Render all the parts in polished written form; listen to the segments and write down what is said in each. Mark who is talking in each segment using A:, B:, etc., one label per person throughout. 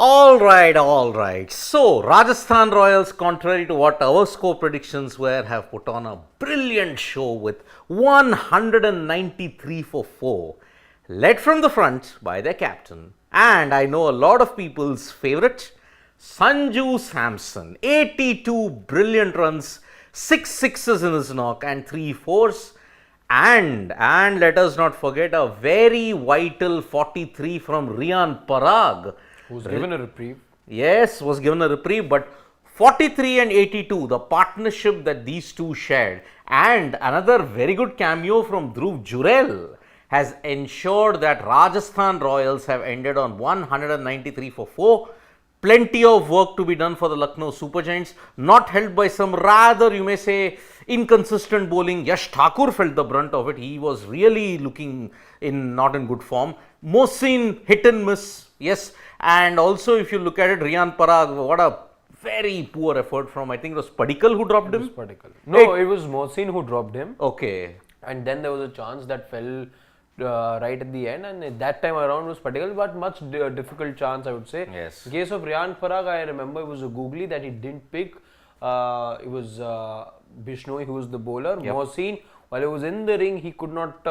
A: All right. So, Rajasthan Royals, contrary to what our score predictions were, have put on a brilliant show with 193 for 4, led from the front by their captain. And I know a lot of people's favourite, Sanju Samson. 82 brilliant runs, 6 sixes in his knock and 3 fours. And let us not forget a very vital 43 from Riyan Parag.
B: Who's given a reprieve.
A: Yes, was given a reprieve, but 43 and 82, the partnership that these two shared, and another very good cameo from Dhruv Jurel has ensured that Rajasthan Royals have ended on 193 for 4. Plenty of work to be done for the Lucknow Super Giants, not helped by some rather, you may say, inconsistent bowling. Yash Thakur felt the brunt of it. He was really looking not in good form. Mohsin hit and miss, yes. And also, if you look at it, Riyan Parag, what a very poor effort from, I think it was Padikkal who dropped him.
B: No, it was Mohsin who dropped him.
A: Okay.
B: And then there was a chance that fell right at the end, and at that time around was Padikkal, but much difficult chance, I would say.
A: Yes.
B: In case of Riyan Parag, I remember it was a googly that he didn't pick. It was Bishnoi who was the bowler. Yep. Mohsin, while he was in the ring, he could not,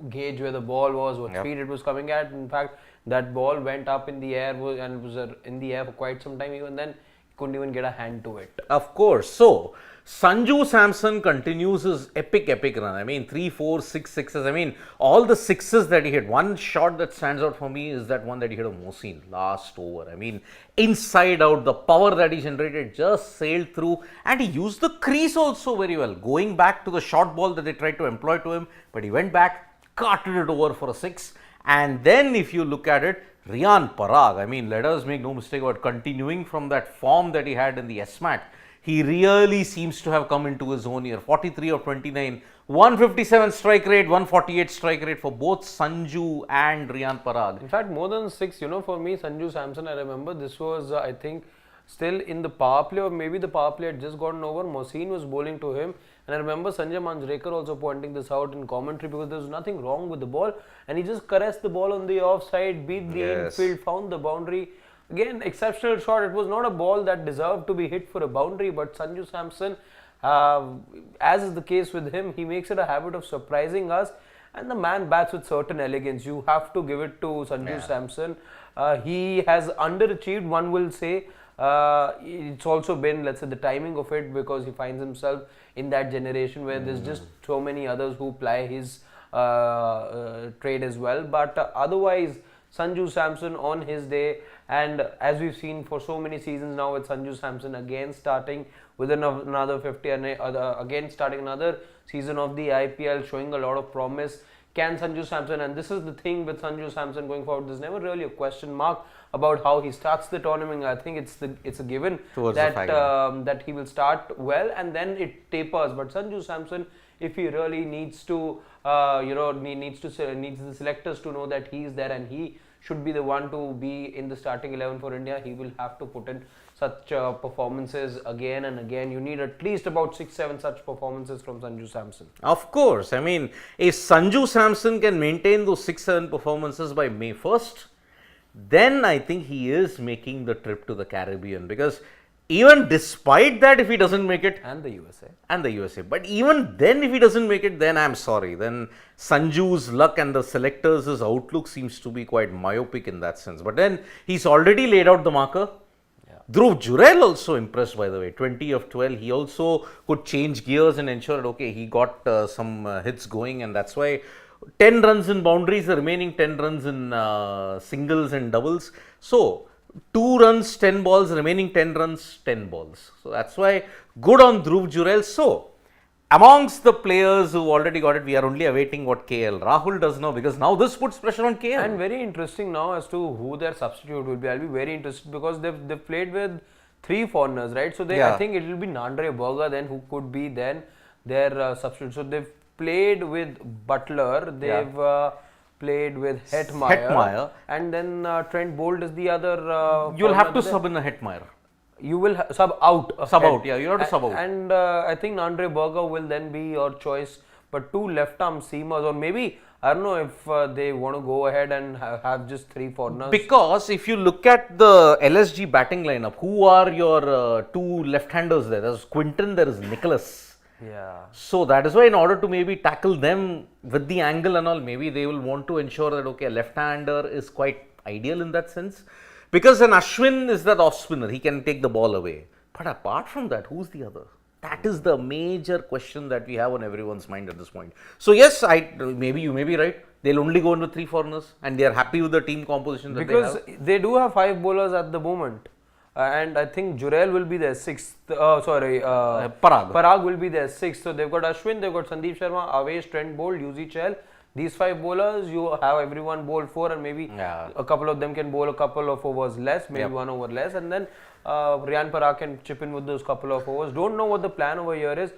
B: gauge where the ball was, what speed it was coming at. In fact, that ball went up in the air and was in the air for quite some time. Even then, he couldn't even get a hand to it.
A: Of course. So, Sanju Samson continues his epic run. I mean, 3, 4, 6 sixes. I mean, all the sixes that he hit. One shot that stands out for me is that one that he hit of Mohsin last over. I mean, inside out, the power that he generated just sailed through, and he used the crease also very well. Going back to the short ball that they tried to employ to him, but he went back, carted it over for a 6. And then if you look at it, Riyan Parag, I mean, let us make no mistake about continuing from that form that he had in the S-Mat. He really seems to have come into his own here. 43 of 29, 157 strike rate, 148 strike rate for both Sanju and Riyan Parag.
B: In fact, more than 6, for me, Sanju Samson, I remember this was, I think, still in the power play, or maybe the power play had just gotten over. Mohsin was bowling to him, and I remember Sanjay Manjrekar also pointing this out in commentary, because there was nothing wrong with the ball, and he just caressed the ball on the offside, beat the infield, found the boundary. Again, exceptional shot. It was not a ball that deserved to be hit for a boundary, but Sanju Samson, as is the case with him, he makes it a habit of surprising us, and the man bats with certain elegance. You have to give it to Sanju Samson. He has underachieved, one will say. It's also been, let's say, the timing of it, because he finds himself in that generation where there's just so many others who ply his trade as well. But otherwise, Sanju Samson on his day, and as we've seen for so many seasons now with Sanju Samson again starting with another 50 and again starting another season of the IPL, showing a lot of promise. Can Sanju Samson, and this is the thing with Sanju Samson going forward, there's never really a question mark about how he starts the tournament. I think it's a given that he will start well and then it tapers. But Sanju Samson, if he really needs to, needs the selectors to know that he is there and he should be the one to be in the starting 11 for India, he will have to put in such performances again and again. You need at least about 6-7 such performances from Sanju Samson.
A: Of course. I mean, if Sanju Samson can maintain those 6-7 performances by May 1st, then I think he is making the trip to the Caribbean, because even despite that, if he doesn't make it,
B: and the USA,
A: but even then, if he doesn't make it, then I'm sorry, then Sanju's luck and the selectors' outlook seems to be quite myopic in that sense. But then he's already laid out the marker. Dhruv Jurel also impressed, by the way, 20 of 12. He also could change gears and ensure that, okay, he got some hits going, and that's why 10 runs in boundaries, the remaining 10 runs in singles and doubles. So, 2 runs, 10 balls, remaining 10 runs, 10 balls. So, that's why good on Dhruv Jurel. So, amongst the players who already got it, we are only awaiting what KL Rahul does now, because now this puts pressure on KL.
B: And very interesting now as to who their substitute will be. I'll be very interested, because they've played with 3 foreigners, right? So, I think it will be Nandre Berger then who could be then their substitute. So, they've played with Butler, they've played with Hetmeyer, and then Trent Bolt is the other.
A: You'll have to sub in a Hetmeyer.
B: You will sub out.
A: You have to sub out.
B: And I think Nandre Berger will then be your choice. But 2 left arm seamers, or maybe I don't know if they want to go ahead and have just 3 foreigners.
A: Because if you look at the LSG batting lineup, who are your two left-handers there? There's Quinton, there is Nicholas.
B: Yeah.
A: So that is why, in order to maybe tackle them with the angle and all, maybe they will want to ensure that okay, a left-hander is quite ideal in that sense. Because an Ashwin is that off spinner, he can take the ball away. But apart from that, who's the other? That is the major question that we have on everyone's mind at this point. So yes, maybe you may be right. They'll only go into 3 foreigners, and they are happy with the team composition that
B: Because
A: they have.
B: they do have 5 bowlers at the moment. And I think Jurel will be their 6th.
A: Parag.
B: Parag will be their 6th. So they've got Ashwin, they've got Sandeep Sharma, Avesh, Trent Bolt, Yuzi Chahal. These 5 bowlers, you have everyone bowl 4, and maybe a couple of them can bowl a couple of overs less, maybe 1 over less, and then Ryan Parag can chip in with those couple of overs. Don't know what the plan over here is.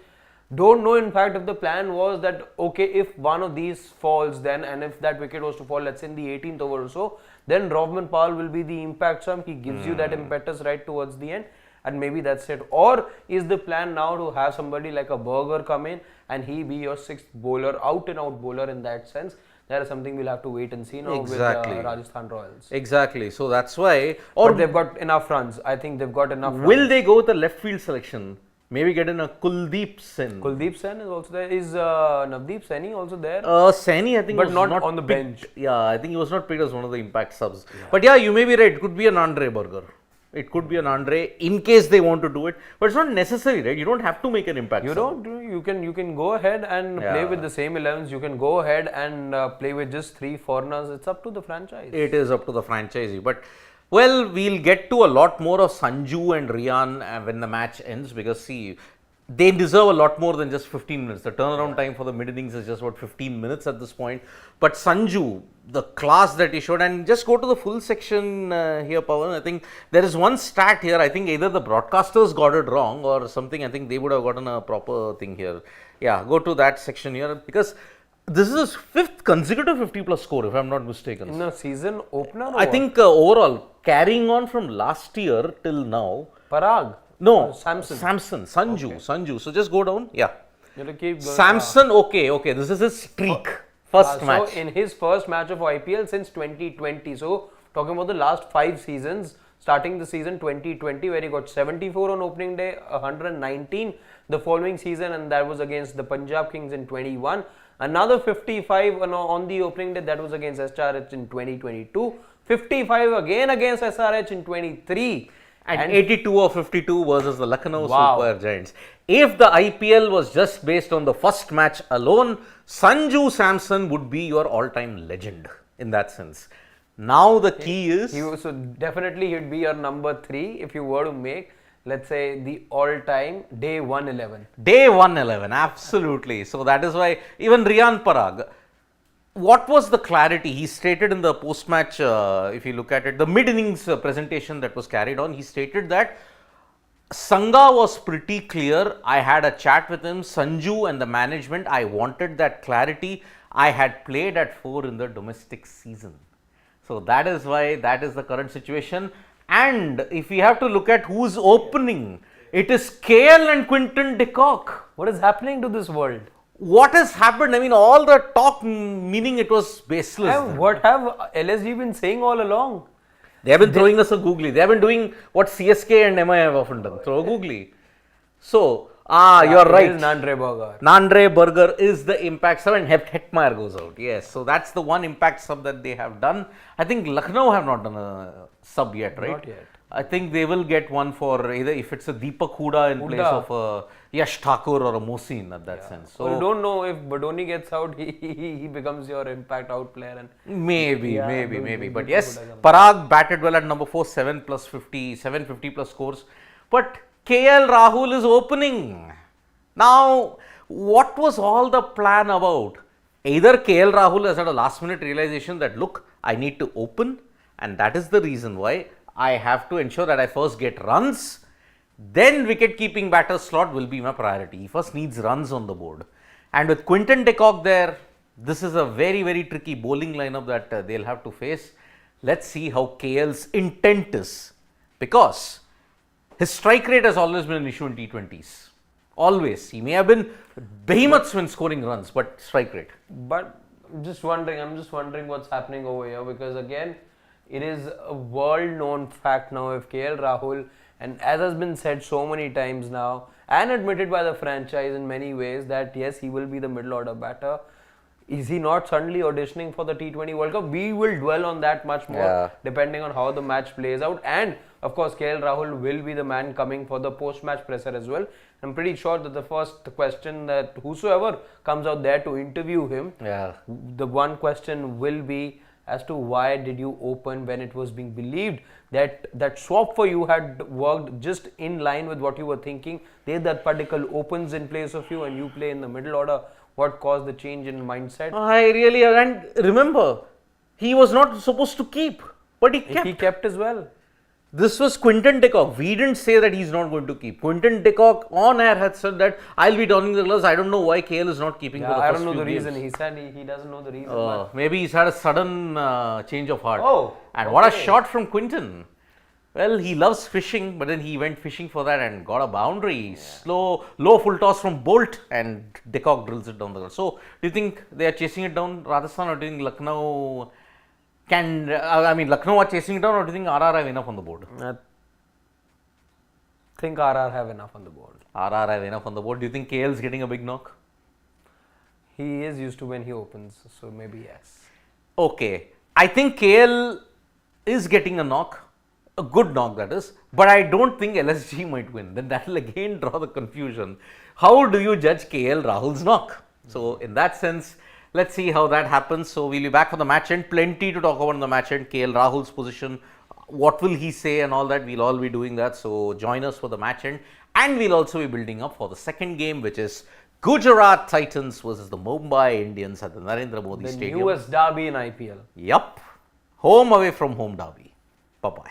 B: Don't know, in fact, if the plan was that okay, if one of these falls, then, and if that wicket was to fall, let's say in the 18th over or so, then Robman Powell will be the impact sum. He gives you that impetus right towards the end, and maybe that's it. Or is the plan now to have somebody like a Berger come in and he be your 6th bowler, out and out bowler in that sense? That is something we'll have to wait and see now with Rajasthan Royals.
A: Exactly. So that's why.
B: But they've got enough runs. I think they've got enough runs.
A: Will they go with the left field selection? Maybe get in a Kuldeep Sen.
B: Kuldeep Sen is also there. Is Navdeep Saini also there?
A: Saini, I think,
B: but
A: was
B: not on the
A: picked.
B: bench.
A: Yeah, I think he was not picked as one of the impact subs. Yeah. But yeah, you may be right. It could be an Andre Berger. It could be an Andre in case they want to do it. But it's not necessary, right? You don't have to make an impact.
B: You can go ahead and play with the same 11s. You can go ahead and play with just 3 foreigners. It's up to the franchise.
A: It is up to the franchisee. But well, we'll get to a lot more of Sanju and Rian when the match ends, because see, they deserve a lot more than just 15 minutes. The turnaround time for the mid innings is just about 15 minutes at this point. But Sanju, the class that he showed, and just go to the full section here, Pawan. I think there is one stat here. I think either the broadcasters got it wrong or something. I think they would have gotten a proper thing here. Yeah, go to that section here, because this is his 5th consecutive 50 plus score, if I'm not mistaken.
B: In a season opener?
A: I think overall, carrying on from last year till now.
B: Parag.
A: No,
B: Samson.
A: Sanju, okay. Sanju. So just go down. Yeah.
B: You have to keep going.
A: Samson, okay. This is his streak. First match.
B: So in his first match of IPL since 2020. So talking about the last 5 seasons, starting the season 2020, where he got 74 on opening day, 119 the following season, and that was against the Punjab Kings in 21. Another 55 on the opening day, that was against SRH in 2022. 55 again against SRH in 23.
A: And 82 or 52 versus the Lucknow Super Giants. If the IPL was just based on the first match alone, Sanju Samson would be your all-time legend in that sense. Now the key is...
B: So definitely he'd be your number 3 if you were to make, let's say, the all-time day 111.
A: Day 111, absolutely. So that is why even Ryan Parag, what was the clarity? He stated in the post-match, if you look at it, the mid-innings presentation that was carried on, he stated that Sangha was pretty clear. I had a chat with him, Sanju and the management. I wanted that clarity. I had played at 4 in the domestic season. So that is why that is the current situation. And if we have to look at who's opening, it is KL and Quinton de Kock.
B: What is happening to this world?
A: What has happened? I mean, all the talk, meaning it was baseless.
B: What have LSG been saying all along?
A: They have been throwing us a googly. They have been doing what CSK and MI have often done, throw a googly. So, you're right.
B: It is Nandre Berger.
A: Nandre Berger is the impact sub, and Hetmeyer goes out. Yes, so that's the one impact sub that they have done. I think Lucknow have not done a sub yet, right?
B: Not yet.
A: I think they will get one for either if it's a Deepak Hooda in place of a Yash Thakur or a Mohsin at that sense.
B: So you don't know if Badoni gets out, he becomes your impact out player. And
A: maybe. But yes, Parag batted well at number 4, 750 plus scores. But KL Rahul is opening. Now, what was all the plan about? Either KL Rahul has had a last minute realization that look, I need to open, and that is the reason why I have to ensure that I first get runs, then wicket keeping batter slot will be my priority. He first needs runs on the board. And with Quinton de Kock there, this is a very, very tricky bowling lineup that they'll have to face. Let's see how KL's intent is, because his strike rate has always been an issue in T20s. Always. He may have been behemoths when scoring runs, but strike rate.
B: But I'm just wondering what's happening over here, because again, it is a world-known fact now if KL Rahul, and as has been said so many times now and admitted by the franchise in many ways, that yes, he will be the middle order batter. Is he not suddenly auditioning for the T20 World Cup? We will dwell on that much more depending on how the match plays out. And of course, KL Rahul will be the man coming for the post-match presser as well. I'm pretty sure that the first question that whosoever comes out there to interview him, the one question will be as to why did you open when it was being believed that swap for you had worked just in line with what you were thinking. That particle opens in place of you and you play in the middle order. What caused the change in mindset?
A: I really, and remember, he was not supposed to keep, but he kept.
B: He kept as well.
A: This was Quinton de Kock. We didn't say that he's not going to keep. Quinton de Kock on air had said that I'll be donning the gloves. I don't know why KL is not keeping for the first
B: I don't know the
A: few
B: reason.
A: games.
B: He said he doesn't know the reason.
A: Maybe he's had a sudden change of heart.
B: Oh,
A: and what a shot from Quinton. Well, he loves fishing, but then he went fishing for that and got a boundary. Low full toss from Bolt, and de Kock drills it down the ground. So, do you think they are chasing it down, Rajasthan, or do you think Lucknow can? Lucknow are chasing it down, or do you think RR have enough on the board?
B: I think RR have enough on the board.
A: RR have enough on the board. Do you think KL is getting a big knock?
B: He is used to when he opens, so maybe yes.
A: Okay, I think KL is getting a knock. A good knock, that is, but I don't think LSG might win. Then that will again draw the confusion. How do you judge KL Rahul's knock? So, in that sense, let's see how that happens. So, we'll be back for the match end. Plenty to talk about in the match end. KL Rahul's position, what will he say, and all that. We'll all be doing that. So, join us for the match end, and we'll also be building up for the second game, which is Gujarat Titans versus the Mumbai Indians at the Narendra Modi Stadium.
B: The newest derby in IPL.
A: Yup, home away from home derby. Bye bye.